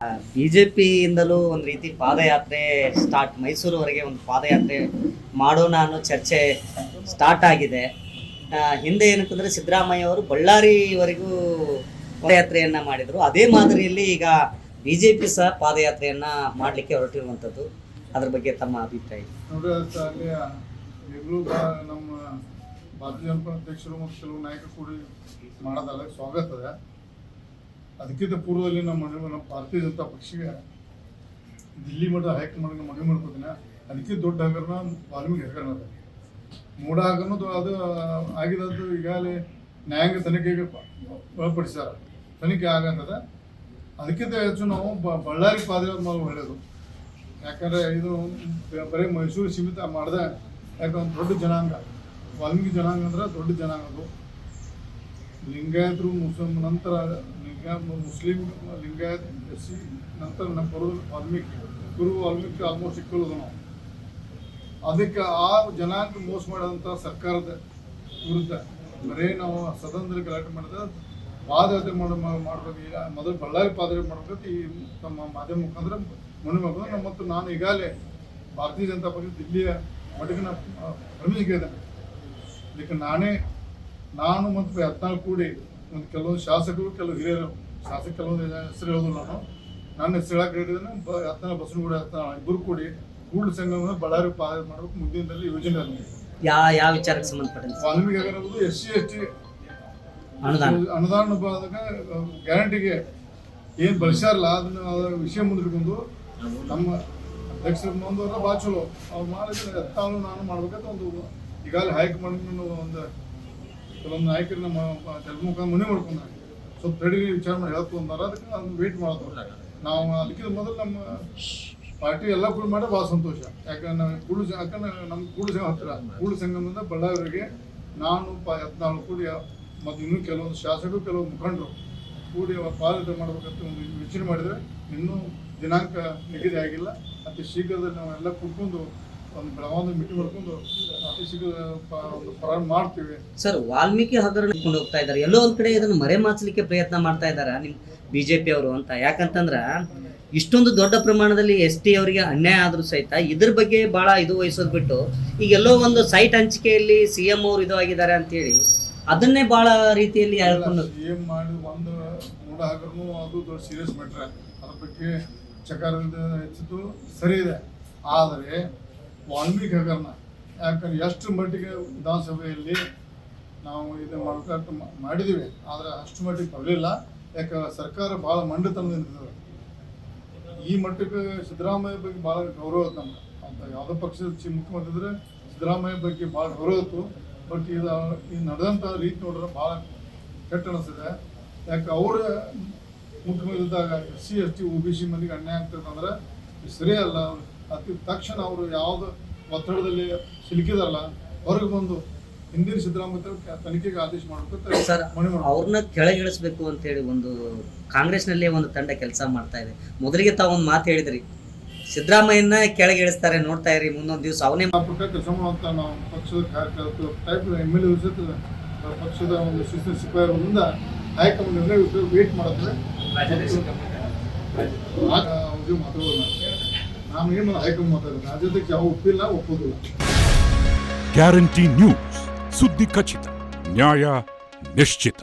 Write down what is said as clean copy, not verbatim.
ಬಿಜೆಪಿಯಿಂದಲೂ ಒಂದು ರೀತಿ ಪಾದಯಾತ್ರೆ ಸ್ಟಾರ್ಟ್, ಮೈಸೂರುವರೆಗೆ ಒಂದು ಪಾದಯಾತ್ರೆ ಮಾಡೋಣ ಅನ್ನೋ ಚರ್ಚೆ ಸ್ಟಾರ್ಟ್ ಆಗಿದೆ. ಹಿಂದೆ ಏನಂತಂದ್ರೆ ಸಿದ್ದರಾಮಯ್ಯ ಅವರು ಬಳ್ಳಾರಿವರೆಗೂ ಪಾದಯಾತ್ರೆಯನ್ನ ಮಾಡಿದ್ರು. ಅದೇ ಮಾದರಿಯಲ್ಲಿ ಈಗ ಬಿಜೆಪಿ ಸಹ ಪಾದಯಾತ್ರೆಯನ್ನ ಮಾಡಲಿಕ್ಕೆ ಹೊರಟಿರುವಂಥದ್ದು. ಅದ್ರ ಬಗ್ಗೆ ತಮ್ಮ ಅಭಿಪ್ರಾಯ? ನೋಡ್ರಿ, ನಮ್ಮ ಭಾರತೀಯ ಜನತಾ ಅಧ್ಯಕ್ಷರು ಮತ್ತು ಕೆಲವು ನಾಯಕರು ಕೂಡಿ ಮಾಡೋದಲ್ಲ ಸ್ವಾಗತ ಅದ. ಅದಕ್ಕಿಂತ ಪೂರ್ವದಲ್ಲಿ ನಮ್ಮ ಭಾರತೀಯ ಜನತಾ ಪಕ್ಷಕ್ಕೆ ದಿಲ್ಲಿ ಮಠ ಹೈಕಮಾಂಡ್ ಮನವಿ ಮಾಡ್ಕೋತೀನಿ. ಅದಕ್ಕೆ ದೊಡ್ಡ ಹಗರಣ ವಾಲ್ಮೀಕಿ ಹಗರಣ ಅದ. ಮೂಡ ಹಗರಣದ್ದು ಅದು ಆಗಿದ್ದು ಈಗಾಗಲೇ ನ್ಯಾಯಾಂಗ ತನಿಖೆಗೆ ಒಳಪಡಿಸ್ಯಾರ. ತನಿಖೆ ಆಗಂತದ. ಅದಕ್ಕಿಂತ ಹೆಚ್ಚು ನಾವು ಬಳ್ಳಾರಿ ಪಾದಯಾತ್ರೆ ಮಾಡೋದು ಒಳ್ಳೆಯದು. ಯಾಕಂದರೆ ಇದು ಬರೀ ಮೈಸೂರು ಸೀಮಿತ ಮಾಡಿದೆ. ಯಾಕಂದ್ರೆ ದೊಡ್ಡ ಜನಾಂಗ ವಾಲ್ಮೀಕಿ ಜನಾಂಗ ಅಂದ್ರೆ ದೊಡ್ಡ ಜನಾಂಗ. ಅದು ಲಿಂಗಾಯತರು ನಂತರ ಮುಸ್ಲಿಂ ಲಿಂಗಾಯತ್ ಎಸ್.ಸಿ ನಂತರ ನಮ್ಮ ಬರೋದು ವಾಲ್ಮೀಕಿ ಆಲ್ಮೋಸ್ಟ್ ಸಿಕ್ಕಲ್ಲದು ನಾವು. ಅದಕ್ಕೆ ಆ ಜನಾಂಗ ಮೋಸ ಮಾಡೋದಂಥ ಸರ್ಕಾರದ ವಿರುದ್ಧ ಬರೀ ನಾವು ಸದನದಲ್ಲಿ ಗಲಾಟೆ ಮಾಡಿದ್ರೆ ಪಾದಯಾತ್ರೆ ಮಾಡ್ಬೇಕು. ಈಗ ಮೊದಲು ಬಳ್ಳಾರಿ ಪಾದಯಾತ್ರೆ ಮಾಡ್ಬೇಕು. ಈ ತಮ್ಮ ಮಾಧ್ಯಮ ಮುಖಾಂತರ ಮನವಿ ಮಾಡ್ಕೊಂಡು ಮತ್ತು ನಾನು ಈಗಾಗಲೇ ಭಾರತೀಯ ಜನತಾ ಪಕ್ಷ ದಿಲ್ಲಿಯ ಮಟ್ಟಿಗೆ ಪ್ರಮಿಸಿಕೆ ಇದ್ದೇನೆ. ಇದಕ್ಕೆ ನಾನು ಮತ್ತು 14 ಕೂಡಿ ಒಂದು ಕೆಲವೊಂದು ಶಾಸಕರು, ಕೆಲವು ಹಿರಿಯರು ಕೆಲವೊಂದು ಹೆಸರು ಹೇಳೋದು. ನನ್ನ ಹೆಸರು ಹೇಳಕ್ಕೆ ಹೇಳಿದ್ದೇನೆ. 14 ಬಸವನಗೌಡ 14 ಇಬ್ಬರು ಕೂಡಿ ಕೂಡಲ ಸಂಗಮನ ಬಳ್ಳಾರಿ ಪಾದಯಾತ್ರೆ ಮಾಡಬೇಕು. ಮುಂದಿನದಲ್ಲಿ ಯೋಜನೆ ಅದ. ಯಾವ ವಿಚಾರಕ್ಕೆ ಸಂಬಂಧಪಟ್ಟಂತೆ? ವಾಲ್ಮೀಕಿ ಆಗಿರ್ಬೋದು, SC/ST ಅನುದಾನ ಗ್ಯಾರಂಟಿಗೆ ಏನು ಬಳಸ್ಯಾರಲ್ಲ ಅದನ್ನ ವಿಷಯ ಮುಂದಿಟ್ಕೊಂಡು ನಮ್ಮ ಅಧ್ಯಕ್ಷರು ಮುಂದುವರ ಭಾಳ ಚಲೋ ಅವ್ರು ಮಾಡಿದ್ರೆ ನಾನು ಮಾಡ್ಬೇಕಂತ ಒಂದು ಈಗಾಗಲೇ ಹೈಕಮಾಂಡ್ ಒಂದು ಕೆಲವೊಂದು ನಾಯಕರು ನಮ್ಮ ಮುಖ ಮನೆ ಮಾಡ್ಕೊಂಡ್ರೆ ಸ್ವಲ್ಪ ತಡಿ ವಿಚಾರ ಮಾಡಿ ಹೇಳ್ತು ಅಂದಾರ. ಅದಕ್ಕೆ ಅದನ್ನು ವೇಟ್ ಮಾಡೋದು ನಾವು. ಅದಕ್ಕಿಂತ ಮೊದಲು ನಮ್ಮ ಪಾರ್ಟಿ ಎಲ್ಲ ಕೂಡ ಮಾಡಿ ಭಾಳ ಸಂತೋಷ. ಯಾಕಂದ್ರೆ ನಮ್ಮ ಕೂಡಲ ಸಂಘ ಹತ್ತಿರ ಕೂಡಲ ಸಂಗಮದಿಂದ ಬಳ್ಳಾರಿಗೆ ನಾನು 14 ಕೂಡಿ ಮತ್ತು ಇನ್ನೂ ಕೆಲವೊಂದು ಶಾಸಕರು, ಕೆಲವೊಂದು ಮುಖಂಡರು ಕೂಡಿ ಪಾದಯಾತ್ರೆ ಮಾಡ್ಬೇಕಂತ ಒಂದು ಯೋಚನೆ ಮಾಡಿದರೆ ಇನ್ನೂ ದಿನಾಂಕ ನಿಗದಿ ಆಗಿಲ್ಲ. ಅತಿ ಶೀಘ್ರದಲ್ಲಿ ನಾವೆಲ್ಲ ಕೂತ್ಕೊಂಡು ಒಂದು ಬೆಳಗಾವಿ ಮೀಟಿಂಗ್ ಮಾಡ್ಕೊಂಡು ಅತಿ ಶೀಘ್ರ ಒಂದು ಪ್ರಾರಂಭ ಮಾಡ್ತೀವಿ. ಸರ್, ವಾಲ್ಮೀಕಿ ಹಗರಣ ಹೋಗ್ತಾ ಇದ್ದಾರೆ. ಎಲ್ಲೋ ಒಂದ್ ಕಡೆ ಇದನ್ನು ಮರೆಮಾಚಲಿಕ್ಕೆ ಪ್ರಯತ್ನ ಮಾಡ್ತಾ ಇದ್ದಾರೆ ನಿಮ್ಮ ಬಿಜೆಪಿ ಅವರು ಅಂತ. ಯಾಕಂತಂದ್ರ ಇಷ್ಟೊಂದು ದೊಡ್ಡ ಪ್ರಮಾಣದಲ್ಲಿ ST ಅವರಿಗೆ ಅನ್ಯಾಯ ಆದ್ರೂ ಸಹಿತ ಇದ್ರ ಬಗ್ಗೆ ಬಹಳ ಇದು ವಹಿಸೋದು ಬಿಟ್ಟು ಈಗ ಎಲ್ಲೋ ಒಂದು ಸೈಟ್ ಹಂಚಿಕೆಯಲ್ಲಿ CM ಅವರು ಇದು ಆಗಿದ್ದಾರೆ ಅಂತೇಳಿ ಅದನ್ನೇ ಬಹಳ ರೀತಿಯಲ್ಲಿ ಹೇಳ್ಕೊಂಡು CM ಮಾಡಿ ಒಂದು ಮೂಡ ಹಗರನು ಅದು ದೊಡ್ಡ ಸೀರಿಯಸ್ ಮ್ಯಾಟ್ರ. ಅದ್ರ ಬಗ್ಗೆ ಚಕಾರದಿಂದ ಹೆಚ್ಚಿದ್ದು ಸರಿ ಇದೆ. ಆದರೆ ವಾಲ್ಮೀಕಿ ಹಗರಣ ಯಾಕಂದ್ರೆ ಎಷ್ಟು ಮಟ್ಟಿಗೆ ವಿಧಾನಸಭೆಯಲ್ಲಿ ನಾವು ಇದನ್ನು ಮಾಡ್ಬೇಕಂತ ಮಾಡಿದ್ದೀವಿ. ಆದರೆ ಅಷ್ಟು ಮಟ್ಟಿಗೆ ಬರಲಿಲ್ಲ. ಯಾಕಂದ್ರೆ ಸರ್ಕಾರ ಭಾಳ ಮಂಡತನದಿಂದ ನಿಂತಿದೆ. ಈ ಮಟ್ಟಕ್ಕೆ ಸಿದ್ದರಾಮಯ್ಯ ಬಗ್ಗೆ ಭಾಳ ಗೌರವ ಇತ್ತು ನಮ್ಗೆ. ಅಂತ ಯಾವುದೋ ಪಕ್ಷದ ಮುಖ್ಯಮಂತ್ರಿ ಇದ್ರೆ ಸಿದ್ದರಾಮಯ್ಯ ಬಗ್ಗೆ ಭಾಳ ಗೌರವ ಇತ್ತು. ಬಟ್ ಇದು ನಡೆದಂಥ ರೀತಿ ನೋಡಿದ್ರೆ ಭಾಳ ಕೆಟ್ಟ ಅನಿಸಿದೆ. ಯಾಕೆ ಅವರ ಮುಖ್ಯಮಂತ್ರಿ ಇದ್ದಾಗ SC/ST OBC ಮಂದಿಗೆ ಅನ್ಯಾಯ ಆಗ್ತದಂದ್ರೆ ಸರಿ ಅಲ್ಲ. ಅತಿ ತಕ್ಷಣ ಅವರು ಯಾವುದು ಒತ್ತಡದಲ್ಲಿ ಸಿಲುಕಿದಾರಲ್ಲ ಹೊರಗೆ ಬಂದು ಹಿಂದಿನ ಸಿದ್ದರಾಮಯ್ಯ ತನಿಖೆಗೆ ಆದೇಶ ಮಾಡಬೇಕು. ಸರ್, ಅವ್ರನ್ನ ಕೆಳಗಿಳಿಸ್ಬೇಕು ಅಂತ ಹೇಳಿ ಒಂದು ಕಾಂಗ್ರೆಸ್ನಲ್ಲೇ ಒಂದು ತಂಡ ಕೆಲಸ ಮಾಡ್ತಾ ಇದೆ. ಮೊದಲಿಗೆ ತಾವು ಒಂದು ಮಾತು ಹೇಳಿದ್ರಿ, ಸಿದ್ದರಾಮಯ್ಯನ ಕೆಳಗಿಳಿಸ್ತಾರೆ ನೋಡ್ತಾ ಇರಿ, ಮುಂದೊಂದು ದಿವಸ ಅವನೇ ಕೆಲಸ ಮಾಡುವಂತ ನಾವು ಪಕ್ಷದ ಕಾರ್ಯಕರ್ತರು ಟೈಪ್ MLA ಪಕ್ಷದ ಒಂದು ಶಿಸ್ತು ಸಿಪಾಯಿಗಳಿಂದ ಹೈಕಮಾಂಡ್ ವೇಟ್ ಮಾಡುತ್ತದೆ. ಮಾತಾಡೋದು ನಾನು ಏನು ಹೈಕಮಾಂಡ್ ಮಾತಾಡೋದು ರಾಜ್ಯದಕ್ಕೆ ಯಾವ ಒಪ್ಪಿಲ್ಲ, ಒಪ್ಪೋದಿಲ್ಲ. ಗ್ಯಾರಂಟಿ ನ್ಯೂಸ್, ಸುದ್ದಿ ಖಚಿತ, ನ್ಯಾಯ ನಿಶ್ಚಿತ.